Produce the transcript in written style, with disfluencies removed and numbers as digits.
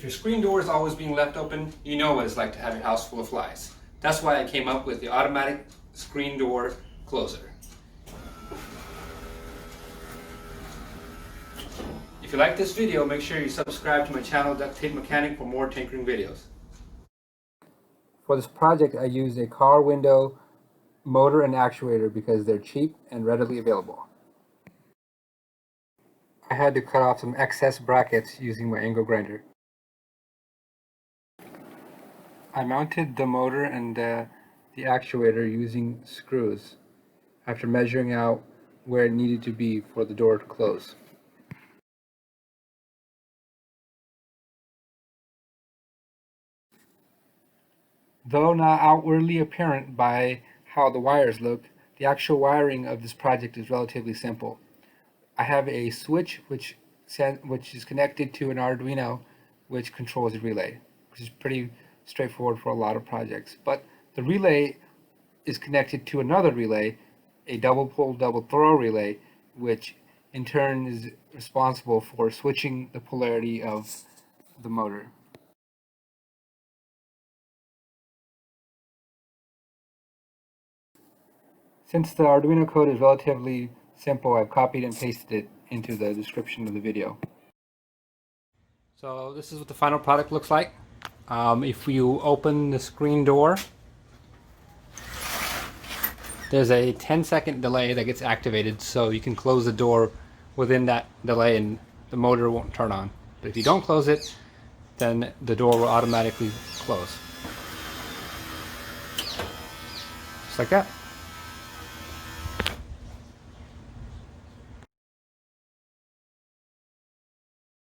your screen door is always being left open, you know what it's like to have your house full of flies. That's why I came up with the automatic screen door closer. If you like this video, make sure you subscribe to my channel, Duct Tape Mechanic, for more tinkering videos. For this project, I used a car window motor and actuator because they're cheap and readily available. I had to cut off some excess brackets using my angle grinder. I mounted the motor and the actuator using screws after measuring out where it needed to be for the door to close. Though not outwardly apparent by how the wires look, the actual wiring of this project is relatively simple. I have a switch which is connected to an Arduino which controls a relay, which is pretty straightforward for a lot of projects. But the relay is connected to another relay, a double pull, double throw relay, which in turn is responsible for switching the polarity of the motor. Since the Arduino code is relatively simple, I've copied and pasted it into the description of the video. So this is what the final product looks like. If you open the screen door, there's a 10-second delay that gets activated, so you can close the door within that delay and the motor won't turn on. But if you don't close it, then the door will automatically close. Just like that.